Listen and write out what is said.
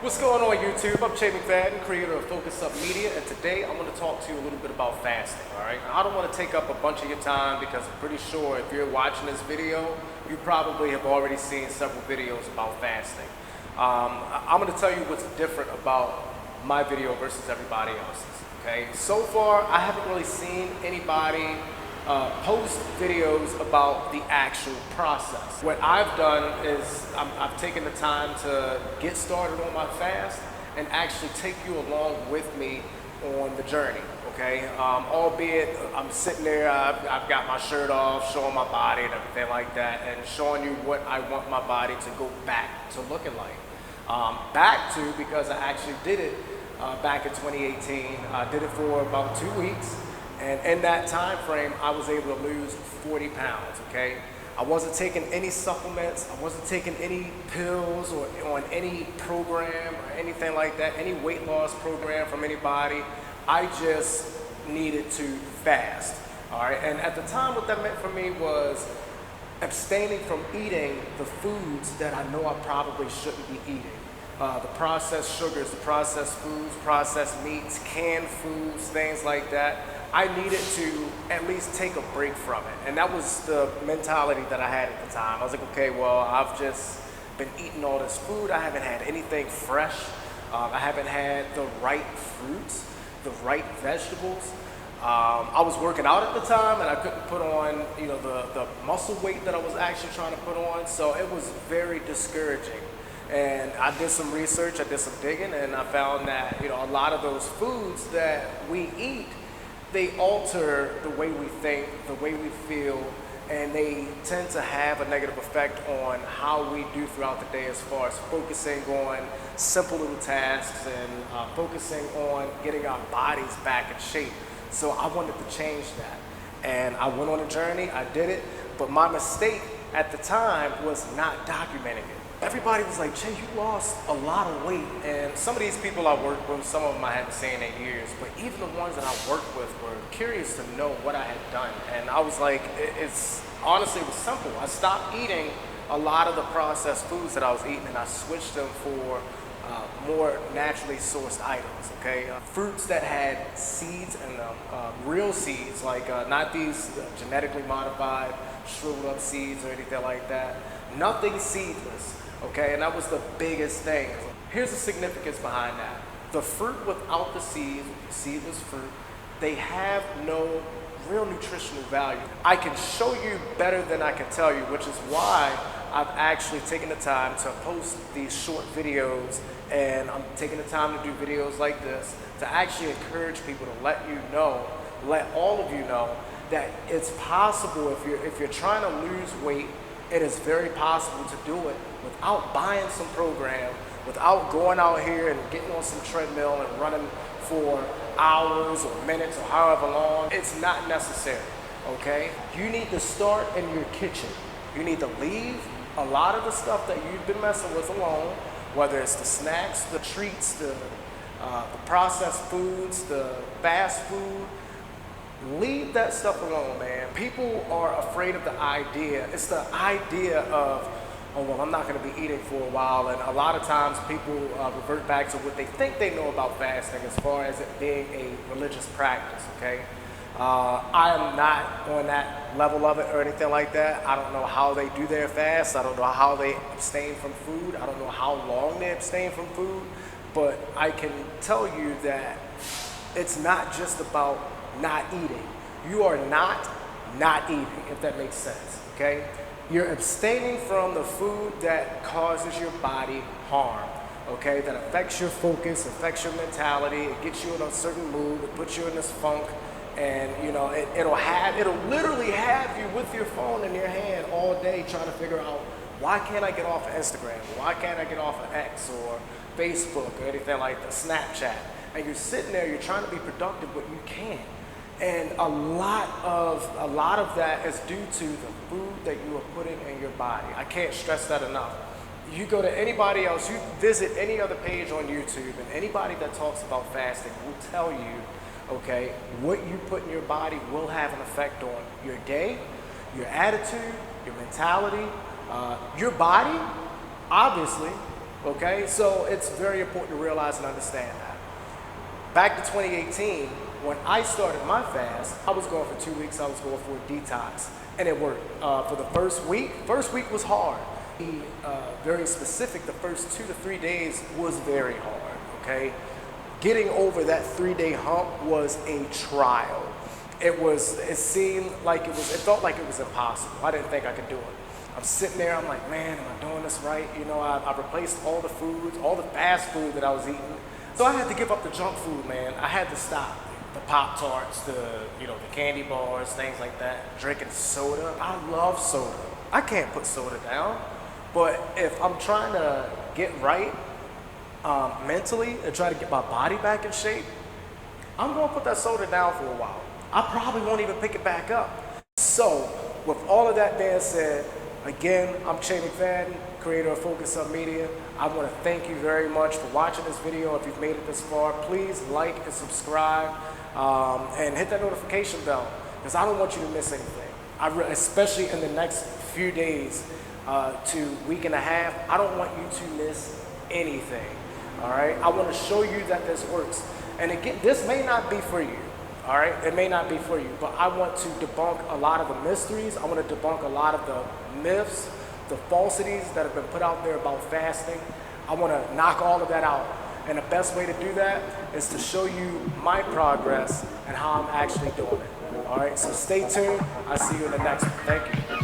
What's going on YouTube? I'm Jay McFadden, creator of Focus Up Media, and today I'm going to talk to you a little bit about fasting, alright? I don't want to take up a bunch of your time because I'm pretty sure if you're watching this video, you probably have already seen several videos about fasting. I'm going to tell you what's different about my video versus everybody else's, okay? So far, I haven't really seen anybody post videos about the actual process. What I've done is I've taken the time to get started on my fast and actually take you along with me on the journey, okay? Albeit I'm sitting there, I've got my shirt off, showing my body and everything like that, and showing you what I want my body to go back to looking like. Back to, because I actually did it back in 2018. I did it for about 2 weeks. And in that time frame, I was able to lose 40 pounds, okay? I wasn't taking any supplements. I wasn't taking any pills or on any program or anything like that, any weight loss program from anybody. I just needed to fast, all right? And at the time, what that meant for me was abstaining from eating the foods that I know I probably shouldn't be eating. The processed sugars, the processed foods, processed meats, canned foods, things like that. I needed to at least take a break from it. And that was the mentality that I had at the time. I was like, okay, well, I've just been eating all this food. I haven't had anything fresh. I haven't had the right fruits, the right vegetables. I was working out at the time and I couldn't put on, the muscle weight that I was actually trying to put on. So it was very discouraging. And I did some research, I did some digging, and I found that, a lot of those foods that we eat, they alter the way we think, the way we feel, and they tend to have a negative effect on how we do throughout the day as far as focusing on simple little tasks and focusing on getting our bodies back in shape. So I wanted to change that. And I went on a journey, I did it, but my mistake at the time was not documenting it. Everybody was like, Jay, you lost a lot of weight. And some of these people I worked with, some of them I hadn't seen in years, but even the ones that I worked with were curious to know what I had done. And I was like, honestly, it was simple. I stopped eating a lot of the processed foods that I was eating and I switched them for more naturally sourced items, okay? Fruits that had seeds in them, real seeds, like not these genetically modified, shriveled up seeds or anything like that. Nothing seedless. Okay, and that was the biggest thing. Here's the significance behind that. The fruit without the seeds, seedless fruit, they have no real nutritional value. I can show you better than I can tell you, which is why I've actually taken the time to post these short videos, and I'm taking the time to do videos like this to actually encourage people to let all of you know that it's possible if you're trying to lose weight. It is very possible to do it without buying some program, without going out here and getting on some treadmill and running for hours or minutes or however long. It's not necessary, okay? You need to start in your kitchen. You need to leave a lot of the stuff that you've been messing with alone, whether it's the snacks, the treats, the processed foods, the fast food. Leave that stuff alone, man. People are afraid of the idea. It's the idea of, oh, well, I'm not going to be eating for a while. And a lot of times people revert back to what they think they know about fasting as far as it being a religious practice, okay? I am not on that level of it or anything like that. I don't know how they do their fast. I don't know how they abstain from food. I don't know how long they abstain from food. But I can tell you that it's not just about not eating. You are not eating, if that makes sense, okay? You're abstaining from the food that causes your body harm, okay? That affects your focus, affects your mentality, it gets you in a certain mood, it puts you in this funk, and it'll literally have you with your phone in your hand all day trying to figure out, why can't I get off of Instagram? Why can't I get off of X or Facebook or anything like that, Snapchat? And you're sitting there, you're trying to be productive, but you can't. And a lot of that is due to the food that you are putting in your body. I can't stress that enough. You go to anybody else, you visit any other page on YouTube, and anybody that talks about fasting will tell you, okay, what you put in your body will have an effect on your day, your attitude, your mentality, your body, obviously, Okay, so it's very important to realize and understand that. Back to 2018, when I started my fast, I was going for 2 weeks, I was going for a detox, and it worked. For the first week was hard. Be very specific, the first 2 to 3 days was very hard, okay? Getting over that 3-day hump was a trial. It felt like it was impossible. I didn't think I could do it. I'm sitting there, I'm like, man, am I doing this right? You know, I replaced all the foods, all the fast food that I was eating. So I had to give up the junk food, man. I had to stop. The Pop-Tarts, the candy bars, things like that. Drinking soda. I love soda. I can't put soda down. But if I'm trying to get right mentally and try to get my body back in shape, I'm gonna put that soda down for a while. I probably won't even pick it back up. So, with all of that being said, again, I'm Che McFadden, creator of Focus Up Media. I want to thank you very much for watching this video. If you've made it this far, please like and subscribe and hit that notification bell, because I don't want you to miss anything. Especially in the next few days to week and a half, I don't want you to miss anything. All right, I want to show you that this works. And again, this may not be for you. All right, it may not be for you, but I want to debunk a lot of the mysteries. I want to debunk a lot of the myths, the falsities that have been put out there about fasting. I want to knock all of that out. And the best way to do that is to show you my progress and how I'm actually doing it. All right, so stay tuned. I'll see you in the next one. Thank you.